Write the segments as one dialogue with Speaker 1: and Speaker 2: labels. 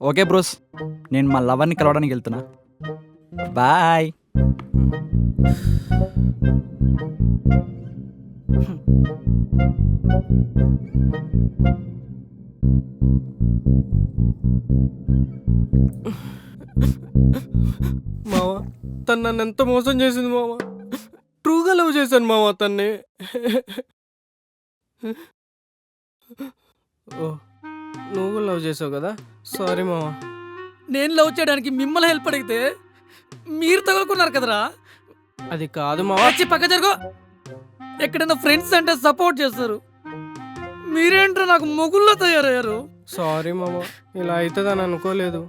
Speaker 1: Okay bros, నేను మా లవర్ని కలవడానికి వెళ్తున్నా. బాయ్.
Speaker 2: మావా తను నన్ను ఎంత మోసం చేసింది మావా. ట్రూగా లవ్ చేశాను మావా తన్ని. ఓ నువ్వు లవ్ చేసావు కదా, సారీ మావా.
Speaker 3: నేను లవ్ చేయడానికి మిమ్మల్ని హెల్ప్ అడిగితే మీరు తగులుకున్నారు కదరా.
Speaker 2: అది కాదు మావా.
Speaker 3: వచ్చి పక్క జరుగు. ఎక్కడైనా ఫ్రెండ్స్ అంటే సపోర్ట్ చేస్తారు, మీరేంట్రా నాకు మొగుల్లో తయారయ్యారు.
Speaker 2: సారీ మావా, ఇలా అవుతుందని అనుకోలేదు.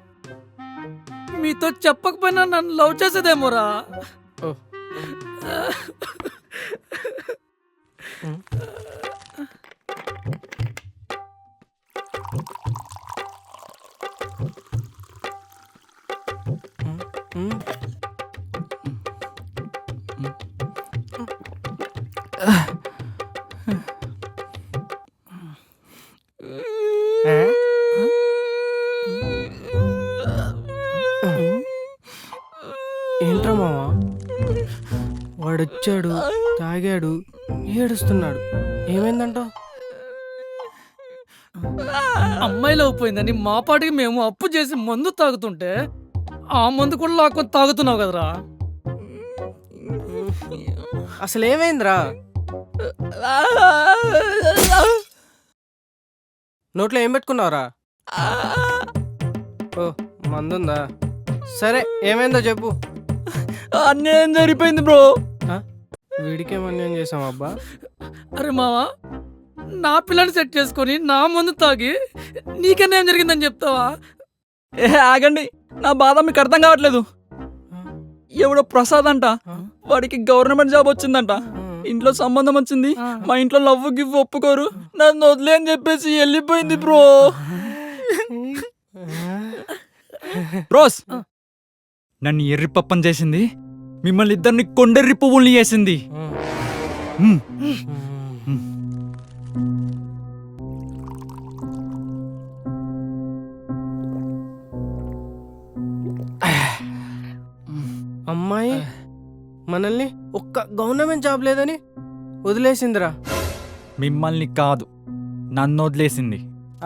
Speaker 3: మీతో చెప్పకపోయినా నన్ను లవ్ చేసేదేమోరా.
Speaker 2: ఓ ఏంట్రా మావా, వాడొచ్చాడు, తాగాడు, ఏడుస్తున్నాడు. ఏమైందంటావు?
Speaker 3: అమ్మాయిలో అయిపోయిందని మా పాటికి మేము అప్పు చేసి మందు తాగుతుంటే ఆ మందు కూడా లాక్కొని తాగుతున్నావు కదరా.
Speaker 2: అసలు ఏమైందిరా? నోట్లో ఏం పెట్టుకున్నావురా? ఓ మందుందా? సరే ఏమైందో చెప్పు.
Speaker 1: అన్యాయం జరిగిపోయింది బ్రో.
Speaker 2: వీడికేం అన్యాయం చేసాం అబ్బా?
Speaker 3: అరే మావా, నా పిల్లని సెట్ చేసుకొని నా మందు తాగి నీకన్నా ఏం జరిగిందని చెప్తావా?
Speaker 1: ఆగండి, నా బాధ మీకు అర్థం కావట్లేదు. ఎవడో ప్రసాద్ అంట, వాడికి గవర్నమెంట్ జాబ్ వచ్చిందంట, ఇంట్లో సంబంధం వచ్చింది, మా ఇంట్లో లవ్ గివ్ ఒప్పుకోరు, నన్ను వదిలే అని చెప్పేసి వెళ్ళిపోయింది బ్రో. బ్రోస్, నన్ను ఎర్రి పప్పని చేసింది, మిమ్మల్ని ఇద్దరిని కొండెర్రి పువ్వుల్ని చేసింది.
Speaker 2: అమ్మాయి మనల్ని ఒక్క గవర్నమెంట్ జాబ్ లేదని వదిలేసిందిరా.
Speaker 1: మిమ్మల్ని కాదు, నన్ను వదిలేసింది.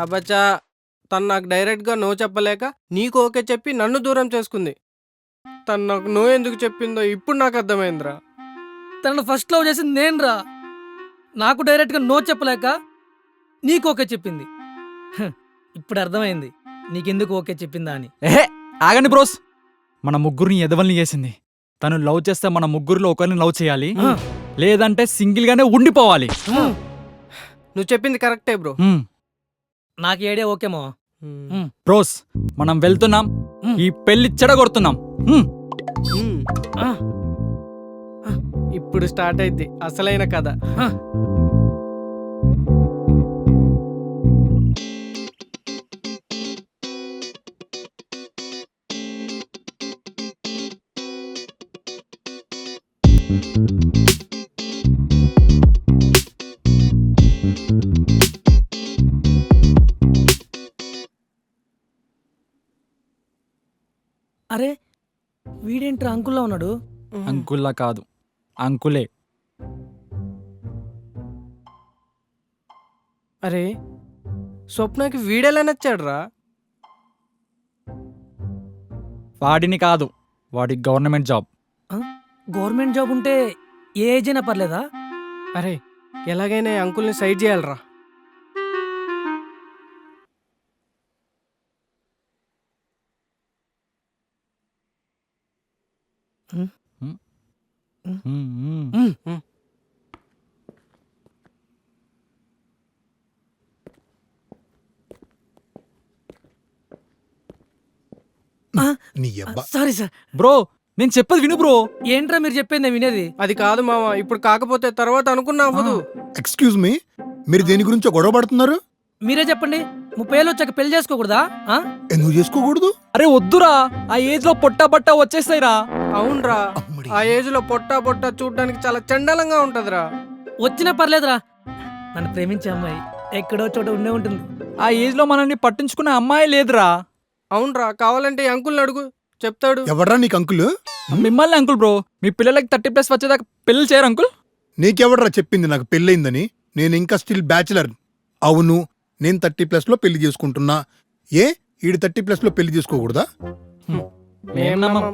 Speaker 2: అబ్బచ్చా, తను నాకు డైరెక్ట్గా నో చెప్పలేక నీకు ఓకే చెప్పి నన్ను దూరం చేసుకుంది. తను నాకు నో ఎందుకు చెప్పిందో ఇప్పుడు నాకు అర్థమైందిరా.
Speaker 3: తనను ఫస్ట్ లవ్ చేసింది నేనురా. నాకు డైరెక్ట్గా నో చెప్పలేక నీకు ఓకే చెప్పింది. ఇప్పుడు అర్థమైంది నీకెందుకు ఓకే చెప్పిందా అని.
Speaker 1: ఏహే ఆగండి బ్రోస్, మన ముగ్గురిని ఎదవల్ని చేసింది. తను లవ్ చేస్తే మన ముగ్గురిలో ఒకరిని లవ్ చేయాలి, లేదంటే సింగిల్ గానే ఉండిపోవాలి.
Speaker 2: నువ్వు చెప్పింది కరెక్టే బ్రో.
Speaker 3: నాకు ఏడే ఓకే మావా.
Speaker 1: బ్రోస్, మనం వెళ్తున్నాం, ఈ పెళ్లి చెడగొడుతున్నాం.
Speaker 2: ఇప్పుడు స్టార్ట్ అయింది అసలైన కథ.
Speaker 3: అరే వీడేంట్రా అంకుల్లా ఉన్నాడు.
Speaker 1: అంకుల్లా కాదు, అంకులే.
Speaker 2: అరే స్వప్నకి వీడెలా నచ్చాడురా?
Speaker 1: వాడిని కాదు, వాడి గవర్నమెంట్ జాబ్.
Speaker 3: గవర్నమెంట్ జాబ్ ఉంటే ఏ ఏజ్ అయినా పర్లేదా?
Speaker 2: అరే ఎలాగైనా ఈ అంకుల్ని సైడ్ చేయాలరా.
Speaker 3: Sorry sir.
Speaker 1: బ్రో, నేను చెప్పేది విను బ్రో.
Speaker 3: ఏంట్రా మీరు చెప్పింది వినేది?
Speaker 2: అది కాదు మామ, ఇప్పుడు కాకపోతే తర్వాత అనుకున్నా అవ్వదు.
Speaker 4: ఎక్స్క్యూజ్ మీ, మీరు దేని గురించో గొడవ పడుతున్నారు?
Speaker 3: మీరే చెప్పండి. 30 ఏళ్ళు వచ్చాక పెళ్లి చేసుకోకూడదా?
Speaker 4: ఎందుకు చేసుకోకూడదు?
Speaker 1: అరే వద్దురా, ఆ ఏజ్ లో పొట్టా బట్టా వచ్చేస్తాయిరా.
Speaker 2: అవునరా, ఆ ఏజ్ లో పొట్టా చూడడానికి చాలా చండాలంగా ఉంటదిరా.
Speaker 3: వచ్చినా పర్లేదురా, నన్ను ప్రేమించే అమ్మాయి ఎక్కడో చోట ఉండే ఉంటుంది.
Speaker 1: ఆ ఏజ్ లో మనల్ని పట్టించుకునే అమ్మాయి లేదురా.
Speaker 2: అవునరా, కావాలంటే ఈ అంకుల్ని అడుగు, చెప్తాడు.
Speaker 4: ఎవడ్రా నీకు అంకుల్?
Speaker 1: మిమ్మల్ని అంకుల్ బ్రో, మీ పిల్లలకి 30+ వచ్చేదాకా పెళ్లి చేయరు అంకుల్.
Speaker 4: నీకెవడ్రా చెప్పింది నాకు పెళ్ళయిందని? నేను ఇంకా స్టిల్ బ్యాచిలర్. అవును, నేను 30+ లో పెళ్లి చేసుకుంటున్నా. ఏ ఈడు 30+ లో పెళ్లి చేసుకోకూడదా?
Speaker 1: మేం నమ్మం.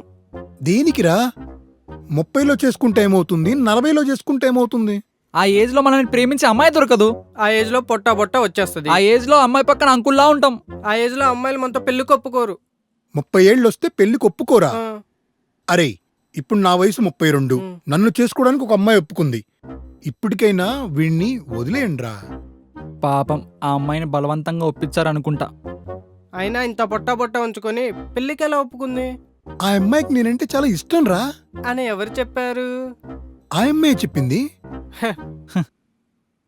Speaker 4: దేనికిరా? 30లో చేసుకుంటే ఏమవుతుంది, 40లో చేసుకుంటే ఏమవుతుంది?
Speaker 1: ఆ ఏజ్ లో మనల్ని ప్రేమించే అమ్మాయి దొరకదు.
Speaker 2: ఆ ఏజ్ లో పొట్ట బొట్ట వచ్చేస్తుంది.
Speaker 1: ఆ ఏజ్ లో అమ్మాయి పక్కన అంకుల్లా ఉంటాం.
Speaker 2: ఆ ఏజ్ లో అమ్మాయిలు మనతో పెళ్లి కొప్పుకోరు.
Speaker 4: 30 ఏళ్ళు వస్తే పెళ్లికి ఒప్పుకోరా?
Speaker 2: ఆ,
Speaker 4: అరే, ఇప్పుడు నా వయసు 32. నన్ను చేసుకోవడానికి ఒక అమ్మాయి ఒప్పుకుంది. ఇప్పటికైనా వీణ్ణి వదిలేయండిరా.
Speaker 1: పాపం ఆ అమ్మాయిని బలవంతంగా ఒప్పించారనుకుంటా.
Speaker 2: అయినా ఇంత పొట్ట బొట్ట ఉంచుకొని పెళ్లికి ఎలా ఒప్పుకుంది
Speaker 4: ఆ అమ్మాయికి నేనంటే చాలా ఇష్టం రా.
Speaker 2: అని ఎవరు చెప్పారు?
Speaker 4: ఆ అమ్మాయి చెప్పింది.
Speaker 2: హ.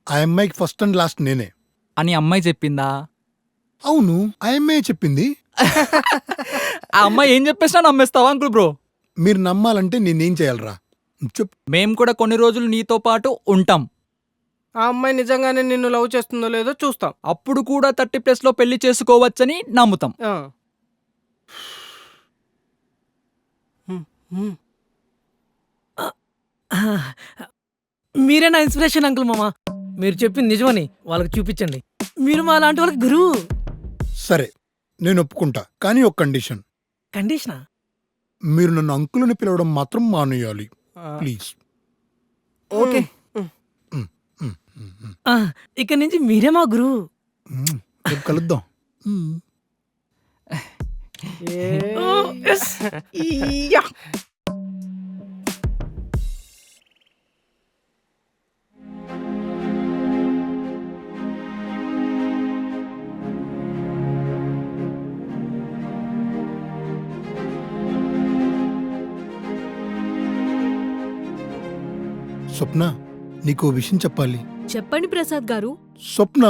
Speaker 4: ఆ అమ్మాయికి ఫస్ట్ అండ్ లాస్ట్ నేనే.
Speaker 1: అని అమ్మాయి చెప్పిందా?
Speaker 4: అవును, ఆ అమ్మాయి చెప్పింది.
Speaker 1: ఆ అమ్మాయి ఏం చెప్పేసినా నమ్మేస్తావా అంకుల్ బ్రో?
Speaker 4: మీరు నమ్మాలంటే నేనేం చేయాలరా? చెప్పు.
Speaker 1: మేం కూడా కొన్ని రోజులు నీతో పాటు ఉంటాం.
Speaker 2: ఆ అమ్మాయి నిజంగానే నిన్ను లవ్ చేస్తుందో లేదో చూస్తాం.
Speaker 1: అప్పుడు కూడా 30+ లో పెళ్లి చేసుకోవచ్చని నమ్ముతాం.
Speaker 2: ఆ. హ్మ్, హ్మ్.
Speaker 3: మీరే నా ఇన్స్పిరేషన్ అంకుల్ మామ. మీరు చెప్పింది నిజమని వాళ్ళకి చూపించండి. మీరు మా లాంటి వాళ్ళకి గురువు.
Speaker 4: సరే, నేను ఒప్పుకుంటా, కానీ ఒక కండిషన్.
Speaker 3: కండిషనా?
Speaker 4: మీరు నన్ను అంకులని పిలవడం మాత్రం మానేయాలి,
Speaker 2: ఆ.
Speaker 4: ప్లీజ్.
Speaker 1: ఓకే.
Speaker 3: ఇక్కడి నుంచి మీరే మా గురువు.
Speaker 4: రేపు కలుద్దాం.
Speaker 2: ఏ.
Speaker 4: స్వప్న, నీకో విషయం చెప్పాలి.
Speaker 5: చెప్పండి ప్రసాద్ గారు.
Speaker 4: స్వప్న,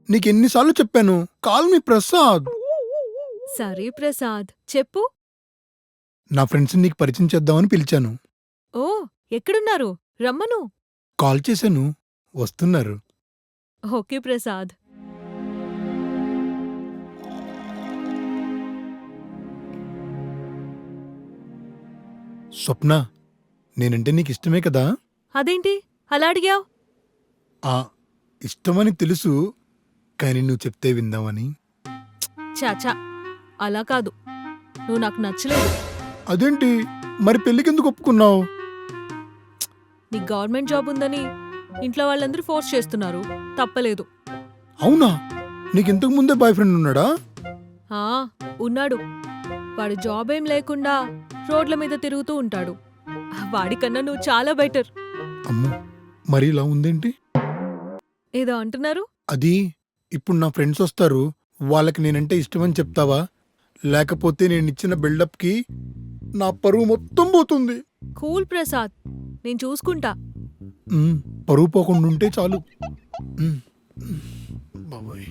Speaker 4: నీకెన్నిసార్లు చెప్పాను, కాల్ మీ ప్రసాద్.
Speaker 5: సరే ప్రసాద్, చెప్పు.
Speaker 4: నా ఫ్రెండ్స్ నీకు పరిచయం చేద్దామని పిలిచాను.
Speaker 5: ఓ, ఎక్కడున్నారు? రమ్మను.
Speaker 4: కాల్ చేశాను, వస్తున్నారు.
Speaker 5: ఓకే ప్రసాద్.
Speaker 4: స్వప్న, నేనంటే నీకు ఇష్టమే కదా?
Speaker 5: అదేంటి అలా అడిగావ్?
Speaker 4: ఆ, ఇష్టమని తెలుసు, కానీ నువ్వు చెప్తే విందామని.
Speaker 5: చాచా, అలా కాదు. నువ్వు నాకు నచ్చలేదు.
Speaker 4: అదేంటి మరి పెళ్లికెందుకు ఒప్పుకున్నావు?
Speaker 5: నీ గవర్నమెంట్ జాబ్ ఉందని ఇంట్లో వాళ్ళందరూ ఫోర్స్ చేస్తున్నారు. తప్పలేదు.
Speaker 4: అవునా? నీకింతకు ముందే బాయ్ ఫ్రెండ్ ఉన్నాడా?
Speaker 5: ఆ, ఉన్నాడు. వాడు జాబ్ ఏం లేకుండా రోడ్ల మీద తిరుగుతూ ఉంటాడు. వాడికన్నా నువ్వు చాలా బెటర్.
Speaker 4: అమ్మో, మరి ఇలా ఉందేంటి?
Speaker 5: ఏదో అంటున్నారు?
Speaker 4: అది, ఇప్పుడు నా ఫ్రెండ్స్ వస్తారు, వాళ్ళకి నేనంటే ఇష్టమని చెప్తావా? లేకపోతే నేనిచ్చిన బిల్డప్కి నా పరువు మొత్తం పోతుంది.
Speaker 5: కూల్ ప్రసాద్, నేను చూసుకుంటా.
Speaker 4: పరువు పోకుండా ఉంటే చాలు. బాబోయ్.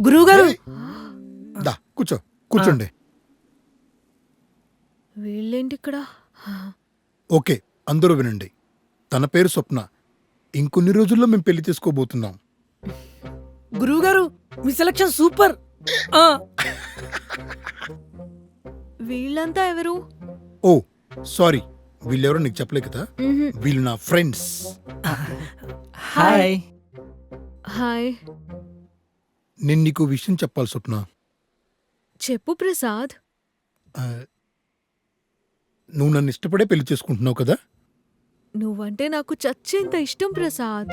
Speaker 3: గురువు గారు.
Speaker 4: ఏయ్, దా కూర్చోండి.
Speaker 5: వీళ్ళేంటిక్కడ?
Speaker 4: ఓకే, అందరూ వినండి. తన పేరు స్వప్న. ఇంకొన్ని రోజుల్లో మేము పెళ్లి చేసుకోబోతున్నాం.
Speaker 3: గురువు గారు, మీ సెలక్షన్ సూపర్. ఆ,
Speaker 5: వీళ్ళంతా ఎవరు?
Speaker 4: ఓ సారీ, వీళ్ళెవరో నీకు చెప్పలే కదా.
Speaker 5: మ్హూ.
Speaker 4: వీళ్ళు నా ఫ్రెండ్స్.
Speaker 1: హాయ్.
Speaker 5: హాయ్.
Speaker 4: నేను నీకు విషయం చెప్పాలి స్వప్న.
Speaker 5: చెప్పు ప్రసాద్.
Speaker 4: ఆ, నువ్వు నన్ను ఇష్టపడే పెళ్లి చేసుకుంటున్నావు కదా?
Speaker 5: నువ్వంటే నాకు చచ్చేంత ఇష్టం ప్రసాద్.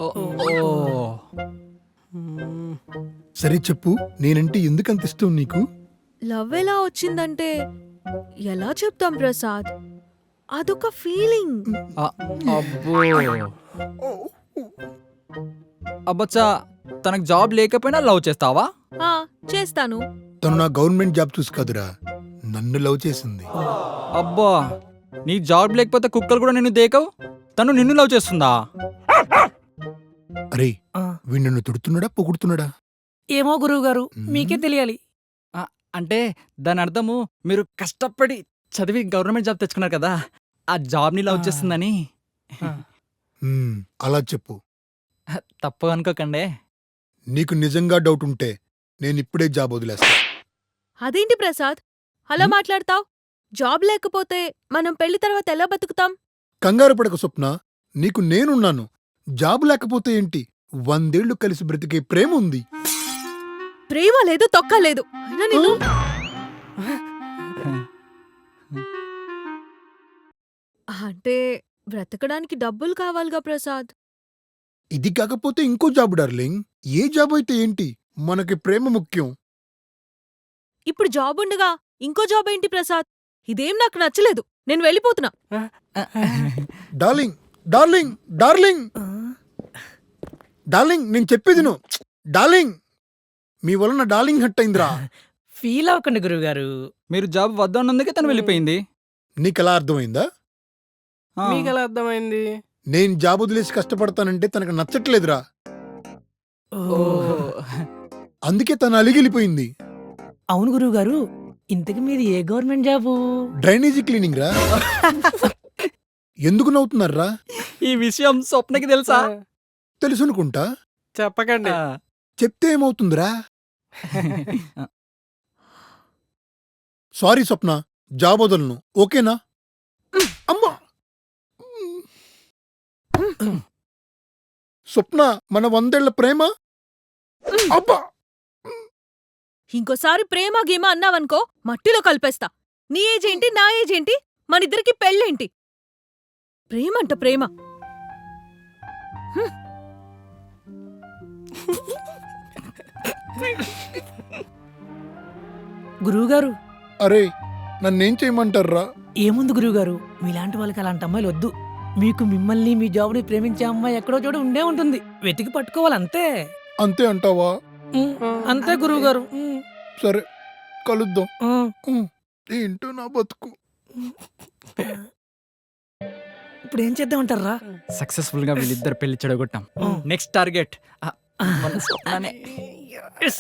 Speaker 1: ఓ, ఓ.
Speaker 2: హ్మ్.
Speaker 4: సరే చెప్పు, నేనంటే ఎందుకంత ఇష్టం నీకు?
Speaker 5: లవ్ ఎలా వచ్చిందంటే ఎలా చెప్తాం ప్రసాద్? అదొక ఫీలింగ్.
Speaker 1: ఆ, అబ్బో. అబ్బచ్చా, తనకు జాబ్ లేకపోయినా లవ్ చేస్తావా?
Speaker 5: ఆ, చేస్తాను.
Speaker 4: తను నా గవర్నమెంట్ జాబ్ చూసి కాదురా, నన్ను లవ్ చేసింది.
Speaker 1: అబ్బా, నీ జాబ్ లేకపోతే కుక్కలు కూడా నిన్ను దేకవు, తను నిన్ను లవ్ చేస్తుందా?
Speaker 4: అరే,
Speaker 3: ఆ.
Speaker 4: వీడు నన్ను తిడుతున్నాడా పొగుడుతున్నాడా?
Speaker 3: ఏమో గురువు గారు, మీకే తెలియాలి.
Speaker 1: అంటే దాని అర్థము మీరు కష్టపడి చదివి గవర్నమెంట్ జాబ్ తెచ్చుకున్నారు కదా, ఆ జాబ్ని లవ్ చేస్తుందని.
Speaker 4: అలా చెప్పు.
Speaker 1: తప్పు అనుకోకండి.
Speaker 4: నీకు నిజంగా డౌట్ ఉంటే నేను ఇప్పుడే జాబ్ వదిలేస్తా.
Speaker 5: అదేంటి ప్రసాద్ అలా మాట్లాడతావ్? జాబ్ లేకపోతే మనం పెళ్లి తర్వాత ఎలా బతుకుతాం?
Speaker 4: కంగారు పడక స్వప్న, నీకు నేనున్నాను. జాబు లేకపోతే ఏంటి, 100 ఏళ్లు కలిసి బ్రతికే ప్రేమ ఉంది.
Speaker 5: ప్రేమ లేదు తొక్క లేదు. అయినా నేను అంటే బ్రతకడానికి డబ్బులు కావాలిగా ప్రసాద్.
Speaker 4: ఇది కాకపోతే ఇంకో జాబు డార్లింగ్. ఏ జాబ్ అయితే ఏంటి, మనకి ప్రేమ ముఖ్యం.
Speaker 5: ఇప్పుడు జాబ్ ఉండగా ఇంకో జాబ్ ఏంటి ప్రసాద్? ఇదేం నాకు నచ్చలేదు. నేను వెళ్ళిపోతున్నా.
Speaker 4: డార్లింగ్ డార్లింగ్ డార్లింగ్ డార్లింగ్, నేను చెప్పేది నువ్వు. డార్లింగ్, మీ వలన డార్లింగ్ హట్ అయిందిరా.
Speaker 3: ఫీల్ అవ్వకండి గురువుగారు.
Speaker 1: మీరు జాబ్ వద్దన్నందుకే తను వెళ్ళిపోయింది.
Speaker 4: నీకెలా అర్థమైందా?
Speaker 1: ఆ.
Speaker 2: మీకు ఎలా అర్థమైంది?
Speaker 4: నేను జాబ్ వదిలేసి కష్టపడతానంటే తనకు నచ్చట్లేదురా.
Speaker 1: ఓహో.
Speaker 4: అందుకే తను అలిగిలిపోయింది.
Speaker 3: అవును గురువుగారు, ఇంతకు మీది ఏ గవర్నమెంట్ జాబు?
Speaker 4: డ్రైనేజీ క్లీనింగ్ రా. ఎందుకు నవ్వుతున్నారా?
Speaker 1: ఈ విషయం స్వప్నకి తెలుసా?
Speaker 4: తెలుసునుకుంటా.
Speaker 2: చెప్పకండి.
Speaker 1: ఆ.
Speaker 4: చెప్తే ఏమవుతుందిరా? సారీ స్వప్న, జాబ్ వదలను, ఓకేనా? అమ్మా స్వప్న, మన 100 ఏళ్ల ప్రేమ. అబ్బా
Speaker 5: ఇంకోసారి ప్రేమ గీమ అన్నావనుకో మట్టిలో కలిపేస్తా. నీ ఏజ్ ఏంటి, నా ఏజ్ ఏంటి, మనిద్దరికి పెళ్ళేంటి? ప్రేమంట ప్రేమ.
Speaker 3: గురువుగారు,
Speaker 4: అరే, నన్నేం చేయమంటారా?
Speaker 3: ఏముంది గురువుగారు, మీలాంటి వాళ్ళకి అలాంటి అమ్మాయిలు వద్దు. మీకు మిమ్మల్ని మీ జాబ్ని ప్రేమించే అమ్మాయి ఎక్కడో చోట ఉండే ఉంటుంది. వెతికి పట్టుకోవాలంతే.
Speaker 4: అంతే అంటావా?
Speaker 3: ఉమ్, అంతే గురువుగారు.
Speaker 4: సరే, కలుద్దాం.
Speaker 3: ఉమ్.
Speaker 4: ఏంటో నా బతుకు.
Speaker 3: ఇప్పుడు ఏం చేద్దామంటారా?
Speaker 1: సక్సెస్ఫుల్ గా వీళ్ళిద్దరు పెళ్లి చెడగొట్టాం. నెక్స్ట్ టార్గెట్ మన స్వప్ననే.
Speaker 3: Yes.